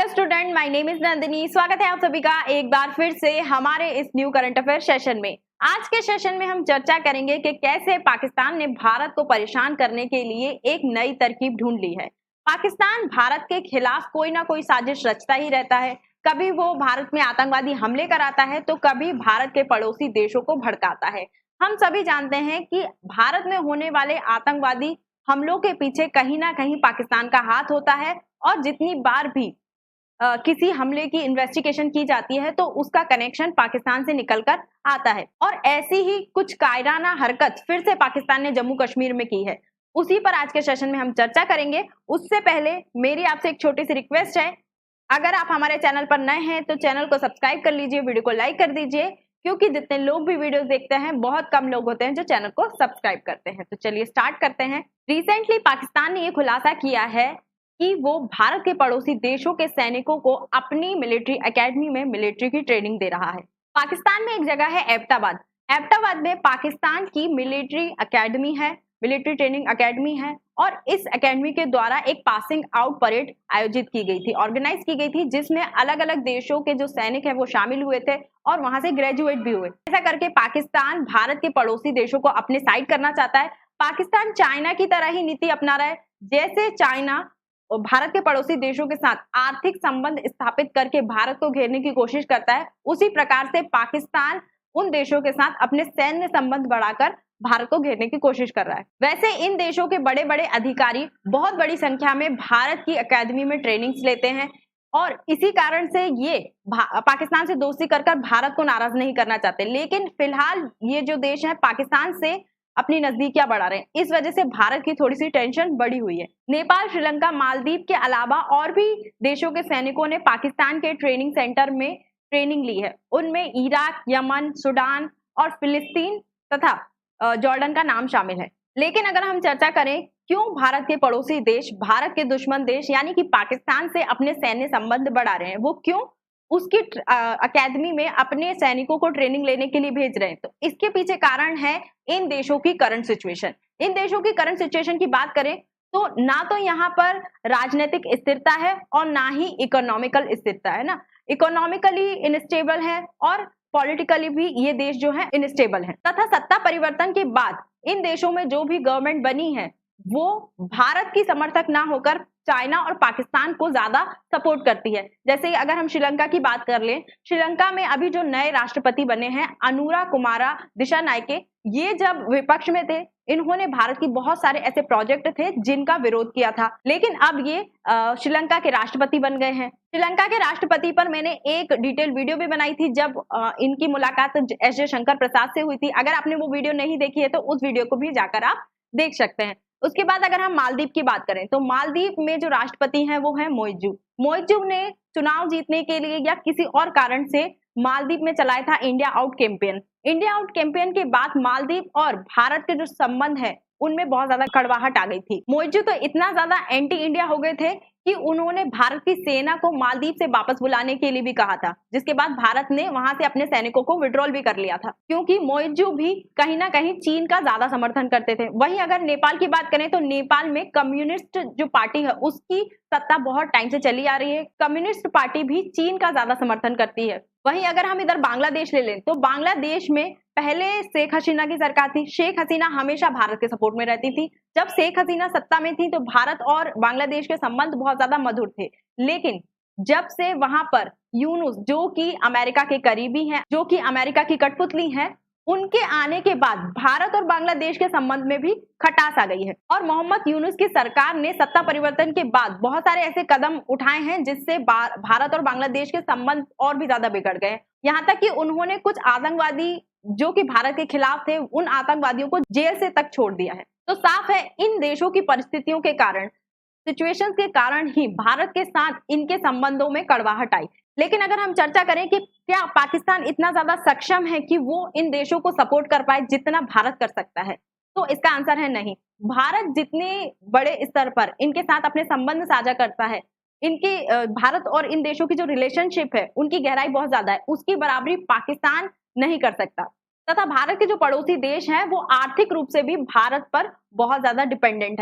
Student, my name is Nandini. स्वागत है आप सभी का एक बार फिर से हमारे इस न्यू करंट अफेयर सेशन में। आज के सेशन में हम चर्चा करेंगे कि कैसे पाकिस्तान ने भारत को परेशान करने के लिए एक नई तरकीब ढूंढ ली है। पाकिस्तान भारत के खिलाफ कोई ना कोई साजिश रचता ही रहता है। कभी वो भारत में आतंकवादी हमले कराता है तो कभी भारत के पड़ोसी देशों को भड़काता है। हम सभी जानते हैं कि भारत में होने वाले आतंकवादी हमलों के पीछे कहीं ना कहीं पाकिस्तान का हाथ होता है और जितनी बार भी किसी हमले की इन्वेस्टिगेशन की जाती है तो उसका कनेक्शन पाकिस्तान से निकलकर आता है। और ऐसी ही कुछ कायराना हरकत फिर से पाकिस्तान ने जम्मू कश्मीर में की है। उसी पर आज के सेशन में हम चर्चा करेंगे। उससे पहले मेरी आपसे एक छोटी सी रिक्वेस्ट है, अगर आप हमारे चैनल पर नए हैं तो चैनल को सब्सक्राइब कर लीजिए, वीडियो को लाइक कर दीजिए, क्योंकि जितने लोग भी वीडियोस देखते हैं बहुत कम लोग होते हैं जो चैनल को सब्सक्राइब करते हैं। तो चलिए स्टार्ट करते हैं। रिसेंटली पाकिस्तान ने ये खुलासा किया है कि वो भारत के पड़ोसी देशों के सैनिकों को अपनी मिलिट्री एकेडमी में मिलिट्री की ट्रेनिंग दे रहा है। पाकिस्तान में एक जगह है एबटाबाद। एबटाबाद में पाकिस्तान की मिलिट्री एकेडमी है, मिलिट्री ट्रेनिंग एकेडमी है, और इस एकेडमी के द्वारा एक पासिंग आउट परेड आयोजित की गई थी, ऑर्गेनाइज की गई थी, जिसमें अलग अलग देशों के जो सैनिक है वो शामिल हुए थे और वहां से ग्रेजुएट भी हुए। ऐसा करके पाकिस्तान भारत के पड़ोसी देशों को अपने साइड करना चाहता है। पाकिस्तान चाइना की तरह ही नीति अपना रहा है। जैसे चाइना और भारत के पड़ोसी देशों के साथ आर्थिक संबंध स्थापित करके भारत को घेरने की कोशिश करता है, उसी प्रकार से पाकिस्तान उन देशों के साथ अपने सैन्य संबंध बढ़ाकर भारत को घेरने की कोशिश कर रहा है। वैसे इन देशों के बड़े बड़े अधिकारी बहुत बड़ी संख्या में भारत की एकेडमी में ट्रेनिंग्स लेते हैं और इसी कारण से ये पाकिस्तान से दोस्ती कर भारत को नाराज नहीं करना चाहते। लेकिन फिलहाल ये जो देश है पाकिस्तान से अपनी नजदीकियां बढ़ा रहे हैं, इस वजह से भारत की थोड़ी सी टेंशन बढ़ी हुई है। नेपाल, श्रीलंका, मालदीव के अलावा और भी देशों के सैनिकों ने पाकिस्तान के ट्रेनिंग सेंटर में ट्रेनिंग ली है। उनमें इराक, यमन, सूडान और फिलिस्तीन तथा जॉर्डन का नाम शामिल है। लेकिन अगर हम चर्चा करें क्यों भारत के पड़ोसी देश, भारत के दुश्मन देश यानी कि पाकिस्तान से अपने सैन्य संबंध बढ़ा रहे हैं, वो क्यों उसकी अकेडमी में अपने सैनिकों को ट्रेनिंग लेने के लिए भेज रहे हैं, तो इसके पीछे कारण है इन देशों की करंट सिचुएशन। इन देशों की करंट सिचुएशन की बात करें तो ना तो यहाँ पर राजनीतिक स्थिरता है और ना ही इकोनॉमिकल स्थिरता है ना। इकोनॉमिकली इनस्टेबल है और पॉलिटिकली भी ये देश जो है इनस्टेबल है। तथा सत्ता परिवर्तन के बाद इन देशों में जो भी गवर्नमेंट बनी है वो भारत की समर्थक ना होकर चाइना और पाकिस्तान को ज्यादा सपोर्ट करती है। जैसे अगर हम श्रीलंका की बात कर लें, श्रीलंका में अभी जो नए राष्ट्रपति बने हैं अनुरा कुमारा दिशानायके, ये जब विपक्ष में थे इन्होंने भारत की बहुत सारे ऐसे प्रोजेक्ट थे जिनका विरोध किया था, लेकिन अब ये श्रीलंका के राष्ट्रपति बन गए हैं। श्रीलंका के राष्ट्रपति पर मैंने एक डिटेल वीडियो भी बनाई थी जब इनकी मुलाकात एस जयशंकर प्रसाद से हुई थी। अगर आपने वो वीडियो नहीं देखी है तो उस वीडियो को भी जाकर आप देख सकते हैं। उसके बाद अगर हम मालदीव की बात करें तो मालदीव में जो राष्ट्रपति हैं वो है मोइजू। मोइजू ने चुनाव जीतने के लिए या किसी और कारण से मालदीव में चलाया था India out campaign. India out campaign के बाद मालदीव और भारत के जो संबंध है उनमें बहुत ज्यादा कड़वाहट आ गई थी। मोइजू तो इतना ज्यादा एंटी इंडिया हो गए थे कि उन्होंने भारत की सेना को मालदीव से वापस बुलाने के लिए भी कहा था, जिसके बाद भारत ने वहां से अपने सैनिकों को विड्रॉल भी कर लिया था, क्योंकि मोइजू भी कहीं ना कहीं चीन का ज्यादा समर्थन करते थे। वहीं अगर नेपाल की बात करें तो नेपाल में कम्युनिस्ट जो पार्टी है उसकी सत्ता बहुत टाइम से चली आ रही है। कम्युनिस्ट पार्टी भी चीन का ज्यादा समर्थन करती है। वहीं अगर हम इधर बांग्लादेश ले लें तो बांग्लादेश में पहले शेख हसीना की सरकार थी। शेख हसीना हमेशा भारत के सपोर्ट में रहती थी। जब शेख हसीना सत्ता में थी तो भारत और बांग्लादेश के संबंध बहुत ज्यादा मधुर थे, लेकिन जब से वहां पर यूनुस जो कि अमेरिका के करीबी हैं, जो कि अमेरिका की कठपुतली हैं, उनके आने के बाद भारत और बांग्लादेश के संबंध में भी खटास आ गई है। और मोहम्मद यूनुस की सरकार ने सत्ता परिवर्तन के बाद बहुत सारे ऐसे कदम उठाए हैं जिससे भारत और बांग्लादेश के संबंध और भी ज्यादा बिगड़ गए। यहाँ तक कि उन्होंने कुछ आतंकवादी जो कि भारत के खिलाफ थे उन आतंकवादियों को जेल से तक छोड़ दिया है। तो साफ है इन देशों की परिस्थितियों के कारण, सिचुएशंस के कारण ही भारत के साथ इनके संबंधों में कड़वाहट आई। लेकिन अगर हम चर्चा करें कि क्या पाकिस्तान इतना ज्यादा सक्षम है कि वो इन देशों को सपोर्ट कर पाए जितना भारत कर सकता है, तो इसका आंसर है नहीं। भारत जितने बड़े स्तर पर इनके साथ अपने संबंध साझा करता है, इनकी भारत और इन देशों की जो रिलेशनशिप है उनकी गहराई बहुत ज्यादा है, उसकी बराबरी पाकिस्तान नहीं कर सकता। तथा भारत के जो पड़ोसी देश हैं वो आर्थिक रूप से भी भारत पर बहुत ज्यादा डिपेंडेंट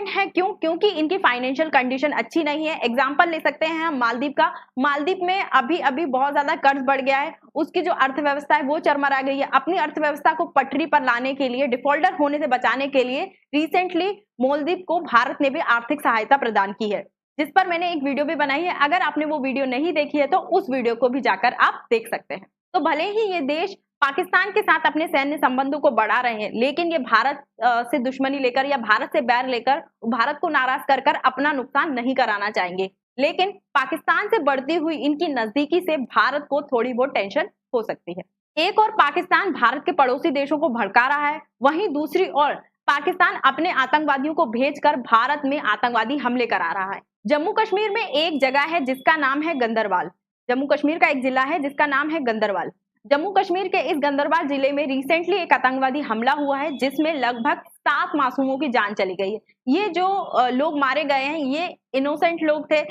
है क्यों? क्योंकि इनकी फाइनेंशियल कंडीशन अच्छी नहीं है। एग्जांपल ले सकते हैं हम मालदीव का। मालदीव में अभी अभी बहुत ज्यादा कर्ज बढ़ गया है, उसकी जो अर्थव्यवस्था है वो चरमरा गई है। अपनी अर्थव्यवस्था को पटरी पर लाने के लिए, डिफॉल्टर होने से बचाने के लिए रिसेंटली मालदीव को भारत ने भी आर्थिक सहायता प्रदान की है, जिस पर मैंने एक वीडियो भी बनाई है। अगर आपने वो वीडियो नहीं देखी है तो उस वीडियो को भी जाकर आप देख सकते हैं। तो भले ही ये देश पाकिस्तान के साथ अपने सैन्य संबंधों को बढ़ा रहे हैं, लेकिन ये भारत से दुश्मनी लेकर या भारत से बैर लेकर भारत को नाराज कर कर अपना नुकसान नहीं कराना चाहेंगे। लेकिन पाकिस्तान से बढ़ती हुई इनकी नजदीकी से भारत को थोड़ी बहुत टेंशन हो सकती है। एक और पाकिस्तान भारत के पड़ोसी देशों को भड़का रहा है, वहीं दूसरी ओर पाकिस्तान अपने आतंकवादियों को भेजकर भारत में आतंकवादी हमले करा रहा है। जम्मू कश्मीर में एक जगह है जिसका नाम है गंदरबाल। जम्मू कश्मीर का एक जिला है जिसका नाम है गंदरबाल। जम्मू कश्मीर के इस गंदरबाल जिले में रिसेंटली एक आतंकवादी हमला हुआ है, जिसमें लगभग 7 मासूमों की जान चली गई है। ये जो लोग मारे गए हैं ये इनोसेंट लोग थे,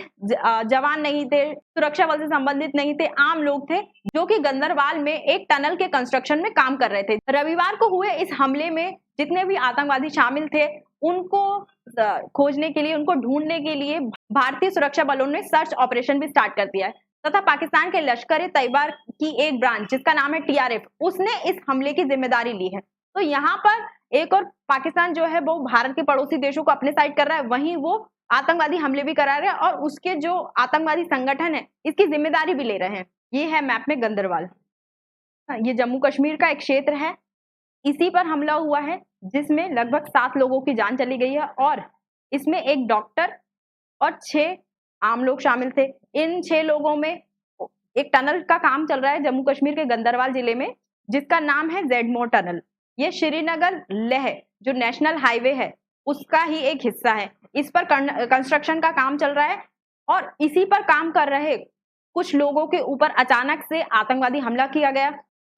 जवान नहीं थे, सुरक्षा बल से संबंधित नहीं थे, आम लोग थे जो कि गंदरबाल में एक टनल के कंस्ट्रक्शन में काम कर रहे थे। रविवार को हुए इस हमले में जितने भी आतंकवादी शामिल थे उनको खोजने के लिए, उनको ढूंढने के लिए भारतीय सुरक्षा बलों ने सर्च ऑपरेशन भी स्टार्ट कर दिया है। तथा पाकिस्तान के लश्कर ए तैयबा की एक ब्रांच जिसका नाम है टीआरएफ, उसने इस हमले की जिम्मेदारी ली है। तो यहाँ पर एक और पाकिस्तान जो है वो भारत के पड़ोसी देशों को अपने साइड कर रहा है, वहीं वो आतंकवादी हमले भी करा रहा है और उसके जो आतंकवादी संगठन है इसकी जिम्मेदारी भी ले रहे हैं। ये है मैप में गंदरबाल, ये जम्मू कश्मीर का एक क्षेत्र है। इसी पर हमला हुआ है जिसमें लगभग 7 लोगों की जान चली गई है और इसमें एक डॉक्टर और 6 आम लोग शामिल थे। इन 6 लोगों में एक टनल का काम चल रहा है जम्मू कश्मीर के गंदरबाल जिले में, जिसका नाम है जेडमोर टनल। ये श्रीनगर लेह जो नेशनल हाईवे है उसका ही एक हिस्सा है। इस पर कंस्ट्रक्शन का काम चल रहा है और इसी पर काम कर रहे कुछ लोगों के ऊपर अचानक से आतंकवादी हमला किया गया।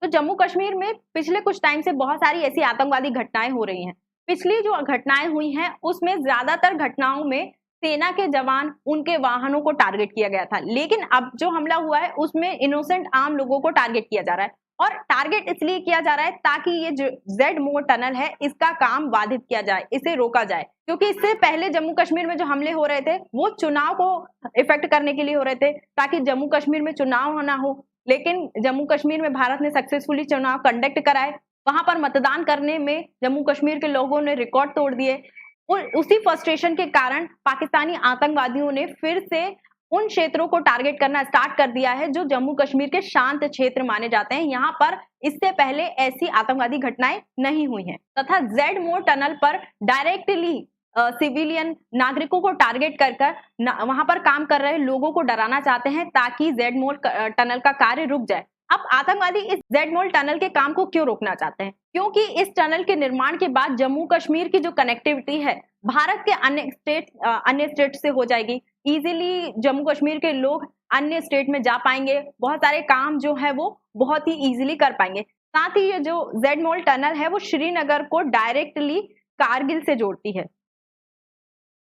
तो जम्मू कश्मीर में पिछले कुछ टाइम से बहुत सारी ऐसी आतंकवादी घटनाएं हो रही हैं। पिछली जो घटनाएं हुई हैं उसमें ज्यादातर घटनाओं में सेना के जवान, उनके वाहनों को टारगेट किया गया था, लेकिन अब जो हमला हुआ है उसमें इनोसेंट आम लोगों को टारगेट किया जा रहा है। और टारगेट इसलिए किया जा रहा है ताकि ये जो जेडमोर टनल है इसका काम बाधित किया जाए, इसे रोका जाए, क्योंकि इससे पहले जम्मू कश्मीर में जो हमले हो रहे थे वो चुनाव को इफेक्ट करने के लिए हो रहे थे ताकि जम्मू कश्मीर में चुनाव ना हो। लेकिन जम्मू कश्मीर में भारत ने सक्सेसफुली चुनाव कंडक्ट कराए, वहां पर मतदान करने में जम्मू कश्मीर के लोगों ने रिकॉर्ड तोड़ दिए और उसी फ्रस्ट्रेशन के कारण पाकिस्तानी आतंकवादियों ने फिर से उन क्षेत्रों को टारगेट करना स्टार्ट कर दिया है जो जम्मू कश्मीर के शांत क्षेत्र माने जाते हैं। यहाँ पर इससे पहले ऐसी आतंकवादी घटनाएं नहीं हुई हैं। तथा जेडमोर टनल पर डायरेक्टली सिविलियन नागरिकों को टारगेट कर वहां पर काम कर रहे लोगों को डराना चाहते हैं ताकि जेडमोर टनल का कार्य रुक जाए। अब आतंकवादी इस जेडमोर टनल के काम को क्यों रोकना चाहते हैं? क्योंकि इस टनल के निर्माण के बाद जम्मू कश्मीर की जो कनेक्टिविटी है भारत के अन्य स्टेट से हो जाएगी। इजीली जम्मू कश्मीर के लोग अन्य स्टेट में जा पाएंगे, बहुत सारे काम जो है वो बहुत ही इजीली कर पाएंगे। साथ ही ये जो जेडमोर टनल है वो श्रीनगर को डायरेक्टली कारगिल से जोड़ती है।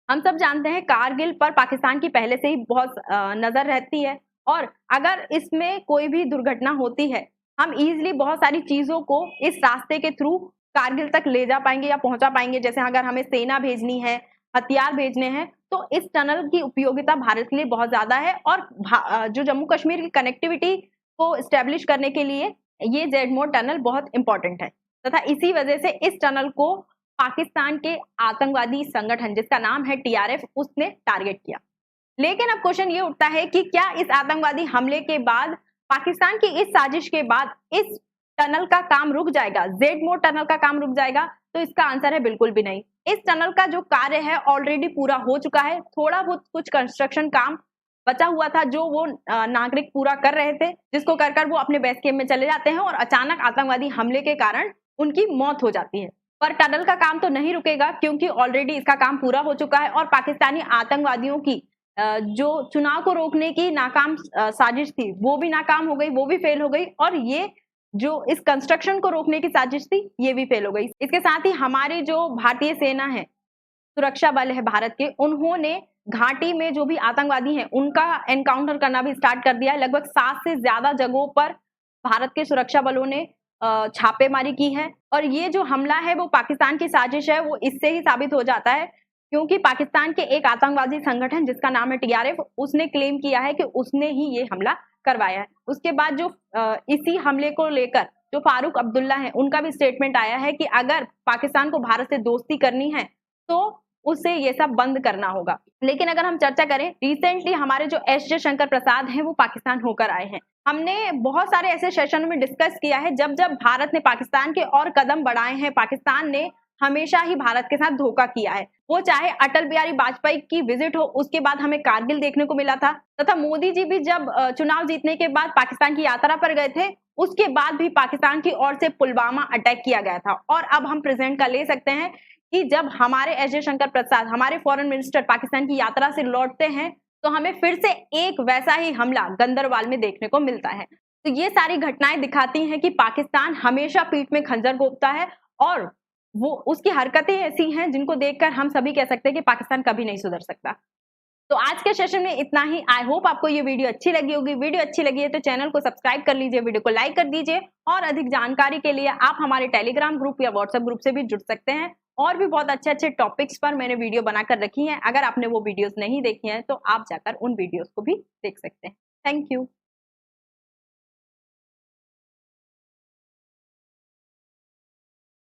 हम सब जानते हैं कारगिल पर पाकिस्तान की पहले से ही बहुत नजर रहती है और अगर इसमें कोई भी दुर्घटना होती है हम इजीली बहुत सारी चीजों को इस रास्ते के थ्रू कारगिल तक ले जा पाएंगे या पहुंचा पाएंगे। जैसे अगर हमें सेना भेजनी है, हथियार भेजने हैं, तो इस टनल की उपयोगिता भारत के लिए बहुत ज्यादा है और जो जम्मू कश्मीर की कनेक्टिविटी को स्टेब्लिश करने के लिए ये जेडमोर टनल बहुत इंपॉर्टेंट है। तथा इसी वजह से इस टनल को पाकिस्तान के आतंकवादी संगठन जिसका नाम है टीआरएफ उसने टारगेट किया। लेकिन अब क्वेश्चन ये उठता है कि क्या इस आतंकवादी हमले के बाद, पाकिस्तान की इस साजिश के बाद इस टनल का काम रुक जाएगा, जेडमोर टनल का काम रुक जाएगा? तो इसका आंसर है बिल्कुल भी नहीं। इस टनल का जो कार्य है ऑलरेडी पूरा हो चुका है, थोड़ा बहुत कुछ कंस्ट्रक्शन काम बचा हुआ था जो वो नागरिक पूरा कर रहे थे, जिसको कर वो अपने बेस कैंप में चले जाते हैं और अचानक आतंकवादी हमले के कारण उनकी मौत हो जाती है। पर टनल का काम तो नहीं रुकेगा क्योंकि ऑलरेडी इसका काम पूरा हो चुका है और पाकिस्तानी आतंकवादियों की जो चुनाव को रोकने की नाकाम साजिश थी वो भी नाकाम हो गई, वो भी फेल हो गई और ये जो इस कंस्ट्रक्शन को रोकने की साजिश थी ये भी फेल हो गई। इसके साथ ही हमारी जो भारतीय सेना है, सुरक्षा बल है भारत के, उन्होंने घाटी में जो भी आतंकवादी हैं उनका एनकाउंटर करना भी स्टार्ट कर दिया है। लगभग 7 से ज्यादा जगहों पर भारत के सुरक्षा बलों ने छापेमारी की है। और ये जो हमला है वो पाकिस्तान की साजिश है, वो इससे ही साबित हो जाता है, क्योंकि पाकिस्तान के एक आतंकवादी संगठन जिसका नाम है टीआरएफ, उसने क्लेम किया है कि उसने ही ये हमला करवाया है। उसके बाद जो इसी हमले को लेकर जो फारूक अब्दुल्ला है, उनका भी स्टेटमेंट आया है कि अगर पाकिस्तान को भारत से दोस्ती करनी है तो उसे ये सब बंद करना होगा। लेकिन अगर हम चर्चा करें, रिसेंटली हमारे जो एस जयशंकर प्रसाद हैं वो पाकिस्तान होकर आए हैं। हमने बहुत सारे ऐसे सेशन में डिस्कस किया है, जब जब भारत ने पाकिस्तान के और कदम बढ़ाए हैं, पाकिस्तान ने हमेशा ही भारत के साथ धोखा किया है। वो चाहे अटल बिहारी वाजपेयी की विजिट हो, उसके बाद हमें कारगिल देखने को मिला था, तथा मोदी जी भी जब चुनाव जीतने के बाद पाकिस्तान की यात्रा पर गए थे, उसके बाद भी पाकिस्तान की ओर से पुलवामा अटैक किया गया था। और अब हम प्रेजेंट का ले सकते हैं कि जब हमारे एस जयशंकर प्रसाद, हमारे फॉरेन मिनिस्टर पाकिस्तान की यात्रा से लौटते हैं, तो हमें फिर से एक वैसा ही हमला गंदरबाल में देखने को मिलता है। तो ये सारी घटनाएं दिखाती हैं कि पाकिस्तान हमेशा पीठ में खंजर घोंपता है, और वो उसकी हरकतें ऐसी हैं जिनको देखकर हम सभी कह सकते हैं कि पाकिस्तान कभी नहीं सुधर सकता। तो आज के सेशन में इतना ही। आई होप आपको ये वीडियो अच्छी लगी होगी। वीडियो अच्छी लगी है तो चैनल को सब्सक्राइब कर लीजिए, वीडियो को लाइक कर दीजिए, और अधिक जानकारी के लिए आप हमारे टेलीग्राम ग्रुप या व्हाट्सएप ग्रुप से भी जुड़ सकते हैं। और भी बहुत अच्छे अच्छे टॉपिक्स पर मैंने वीडियो बनाकर रखी हैं। अगर आपने वो वीडियोस नहीं देखी हैं तो आप जाकर उन वीडियोस को भी देख सकते हैं। Thank you.